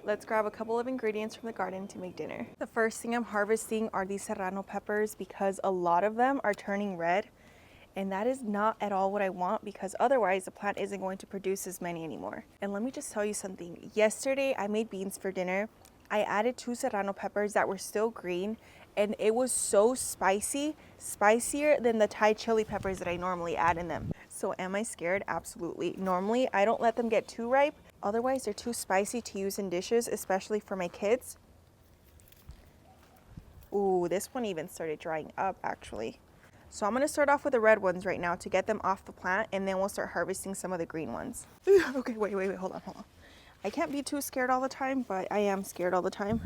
let's grab a couple of ingredients from the garden to make dinner. The first thing I'm harvesting are these serrano peppers because a lot of them are turning red, and that is not at all what I want because otherwise the plant isn't going to produce as many anymore. And let me just tell you something. Yesterday I made beans for dinner. I added 2 serrano peppers that were still green, and it was so spicy, spicier than the Thai chili peppers that I normally add in them. So am I scared? Absolutely. Normally I don't let them get too ripe, otherwise they're too spicy to use in dishes, especially for my kids. Ooh, this one even started drying up actually. So I'm gonna start off with the red ones right now to get them off the plant, and then we'll start harvesting some of the green ones. Okay, wait, hold on. I can't be too scared all the time, but I am scared all the time.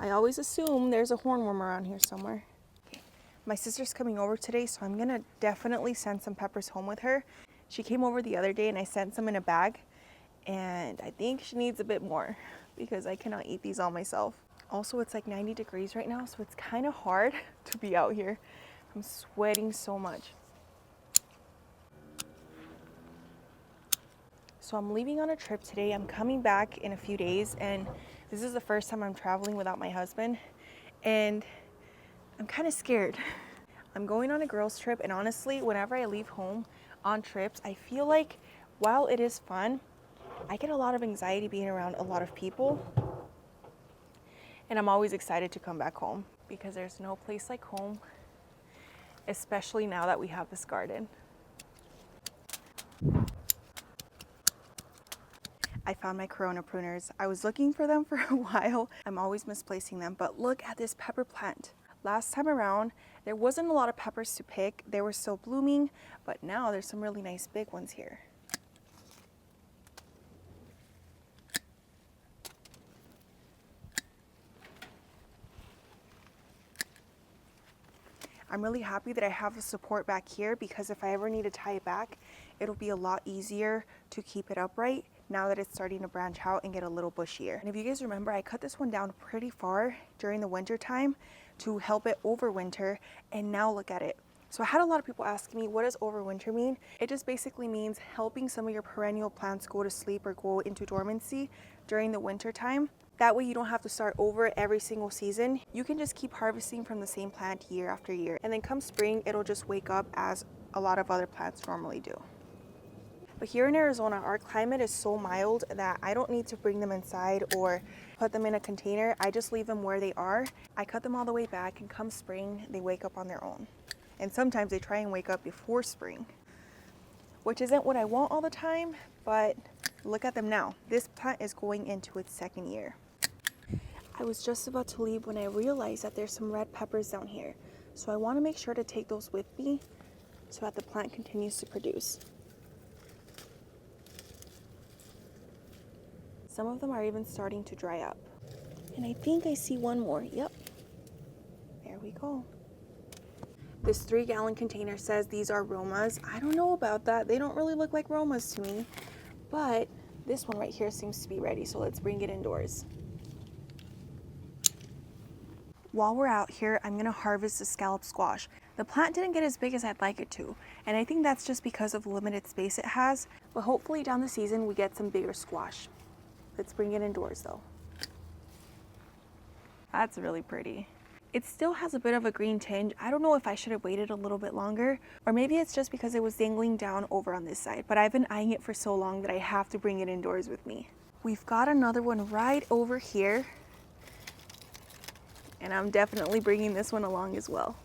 I always assume there's a hornworm around here somewhere. Okay. My sister's coming over today, so I'm gonna definitely send some peppers home with her. She came over the other day and I sent some in a bag, and I think she needs a bit more because I cannot eat these all myself. Also, it's like 90 degrees right now, so it's kind of hard to be out here. I'm sweating so much. So I'm leaving on a trip today. I'm coming back in a few days, and this is the first time I'm traveling without my husband, and I'm kind of scared. I'm going on a girls' trip, and honestly, whenever I leave home on trips, I feel like while it is fun, I get a lot of anxiety being around a lot of people, and I'm always excited to come back home because there's no place like home, especially now that we have this garden. I found my Corona pruners. I was looking for them for a while. I'm always misplacing them, but look at this pepper plant. Last time around, there wasn't a lot of peppers to pick. They were still blooming, but now there's some really nice big ones here. I'm really happy that I have the support back here because if I ever need to tie it back, it'll be a lot easier to keep it upright now that it's starting to branch out and get a little bushier. And if you guys remember, I cut this one down pretty far during the winter time to help it overwinter, and now look at it. So I had a lot of people asking me, what does overwinter mean? It just basically means helping some of your perennial plants go to sleep or go into dormancy during the winter time. That way you don't have to start over every single season. You can just keep harvesting from the same plant year after year. And then come spring, it'll just wake up as a lot of other plants normally do. But here in Arizona, our climate is so mild that I don't need to bring them inside or put them in a container. I just leave them where they are. I cut them all the way back, and come spring, they wake up on their own. And sometimes they try and wake up before spring, which isn't what I want all the time, but look at them now. This plant is going into its 2nd year. I was just about to leave when I realized that there's some red peppers down here. So I want to make sure to take those with me so that the plant continues to produce. Some of them are even starting to dry up. And I think I see one more. Yep. There we go. This 3-gallon container says these are Romas. I don't know about that. They don't really look like Romas to me. But this one right here seems to be ready, so let's bring it indoors. While we're out here, I'm gonna harvest the scallop squash. The plant didn't get as big as I'd like it to, and I think that's just because of the limited space it has, but hopefully down the season we get some bigger squash. Let's bring it indoors though. That's really pretty. It still has a bit of a green tinge. I don't know if I should have waited a little bit longer, or maybe it's just because it was dangling down over on this side, but I've been eyeing it for so long that I have to bring it indoors with me. We've got another one right over here, and I'm definitely bringing this one along as well.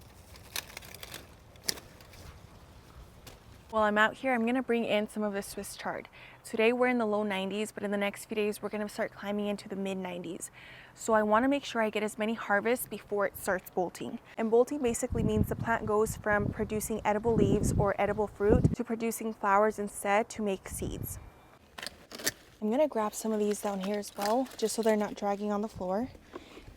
While I'm out here, I'm gonna bring in some of the Swiss chard. Today we're in the low 90s, but in the next few days we're gonna start climbing into the mid 90s. So I wanna make sure I get as many harvests before it starts bolting. And bolting basically means the plant goes from producing edible leaves or edible fruit to producing flowers instead to make seeds. I'm gonna grab some of these down here as well, just so they're not dragging on the floor.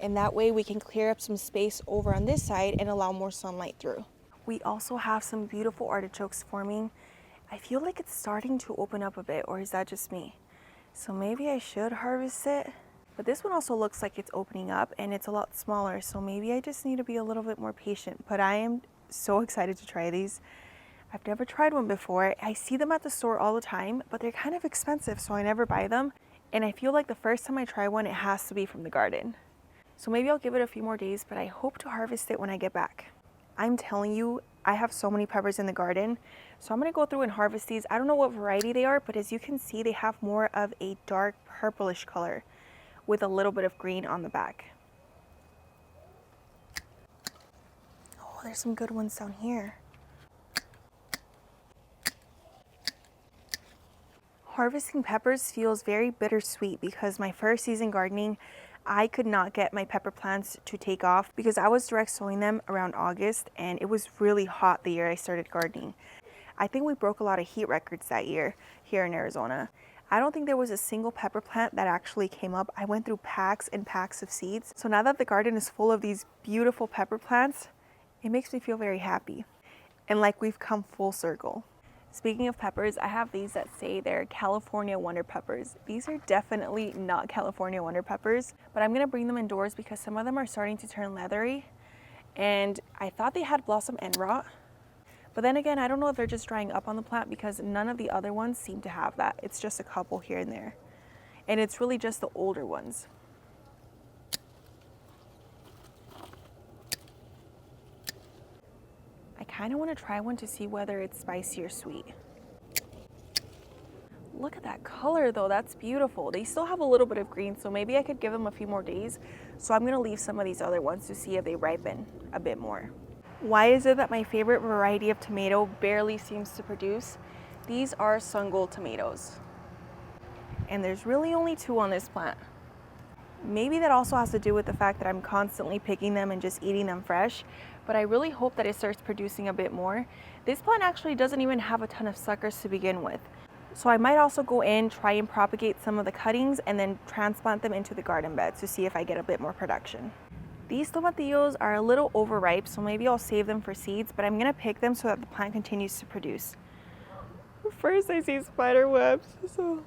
And that way we can clear up some space over on this side and allow more sunlight through. We also have some beautiful artichokes forming. I feel like it's starting to open up a bit, or is that just me? So maybe I should harvest it. But this one also looks like it's opening up and it's a lot smaller, so maybe I just need to be a little bit more patient. But I am so excited to try these. I've never tried one before. I see them at the store all the time, but they're kind of expensive, so I never buy them. And I feel like the first time I try one, it has to be from the garden. So maybe I'll give it a few more days, but I hope to harvest it when I get back. I'm telling you, I have so many peppers in the garden. So I'm gonna go through and harvest these. I don't know what variety they are, but as you can see, they have more of a dark purplish color with a little bit of green on the back. Oh, there's some good ones down here. Harvesting peppers feels very bittersweet because my first season gardening, I could not get my pepper plants to take off because I was direct sowing them around August and it was really hot the year I started gardening. I think we broke a lot of heat records that year here in Arizona. I don't think there was a single pepper plant that actually came up. I went through packs and packs of seeds. So now that the garden is full of these beautiful pepper plants, it makes me feel very happy and like we've come full circle. Speaking of peppers, I have these that say they're California Wonder Peppers. These are definitely not California Wonder Peppers, but I'm gonna bring them indoors because some of them are starting to turn leathery. And I thought they had blossom end rot, but then again, I don't know if they're just drying up on the plant because none of the other ones seem to have that. It's just a couple here and there. And it's really just the older ones. I kind of want to try one to see whether it's spicy or sweet. Look at that color though, that's beautiful. They still have a little bit of green, so maybe I could give them a few more days. So I'm gonna leave some of these other ones to see if they ripen a bit more. Why is it that my favorite variety of tomato barely seems to produce? These are sun gold tomatoes. And there's really only 2 on this plant. Maybe that also has to do with the fact that I'm constantly picking them and just eating them fresh, but I really hope that it starts producing a bit more. This plant actually doesn't even have a ton of suckers to begin with. So I might also go in, try and propagate some of the cuttings and then transplant them into the garden bed to see if I get a bit more production. These tomatillos are a little overripe, so maybe I'll save them for seeds, but I'm gonna pick them so that the plant continues to produce. First I see spider webs, so.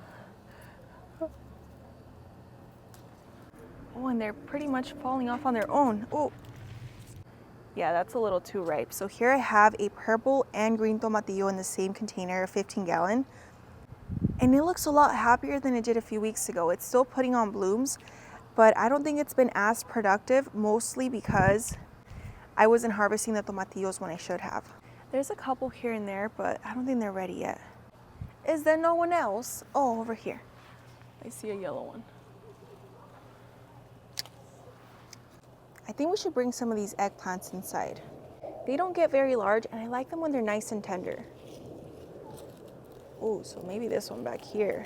Oh, and they're pretty much falling off on their own. Oh, yeah, that's a little too ripe. So here I have a purple and green tomatillo in the same container, a 15-gallon. And it looks a lot happier than it did a few weeks ago. It's still putting on blooms, but I don't think it's been as productive, mostly because I wasn't harvesting the tomatillos when I should have. There's a couple here and there, but I don't think they're ready yet. Is there no one else? Oh, over here. I see a yellow one. I think we should bring some of these eggplants inside. They don't get very large, and I like them when they're nice and tender. Oh, so maybe this one back here.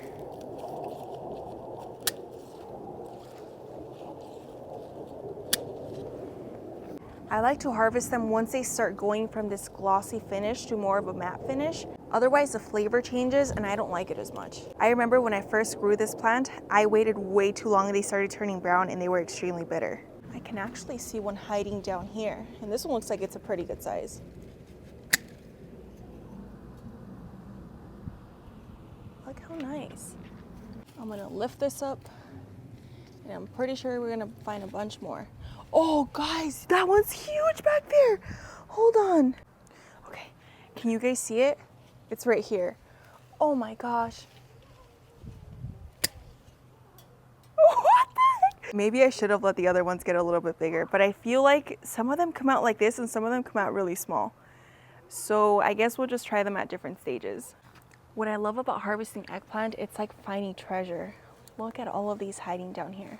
I like to harvest them once they start going from this glossy finish to more of a matte finish. Otherwise the flavor changes and I don't like it as much. I remember when I first grew this plant, I waited way too long and they started turning brown and they were extremely bitter. I can actually see one hiding down here, and this one looks like it's a pretty good size. Look how nice. I'm gonna lift this up and I'm pretty sure we're gonna find a bunch more. Oh guys, that one's huge back there. Hold on. Okay, can you guys see it? It's right here. Oh my gosh. What the heck? Maybe I should have let the other ones get a little bit bigger, but I feel like some of them come out like this and some of them come out really small. So I guess we'll just try them at different stages. What I love about harvesting eggplant, it's like finding treasure. Look at all of these hiding down here.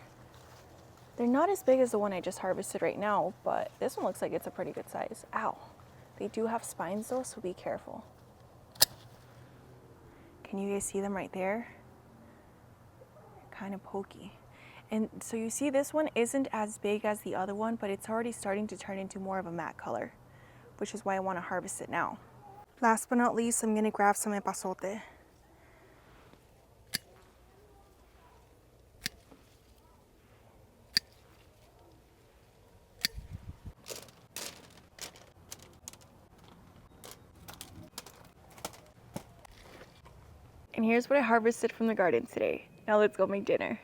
They're not as big as the one I just harvested right now, but this one looks like it's a pretty good size. Ow. They do have spines though, so be careful. Can you guys see them right there? Kind of pokey. And so you see this one isn't as big as the other one, but it's already starting to turn into more of a matte color, which is why I want to harvest it now. Last but not least, I'm going to grab some epazote. And here's what I harvested from the garden today. Now let's go make dinner.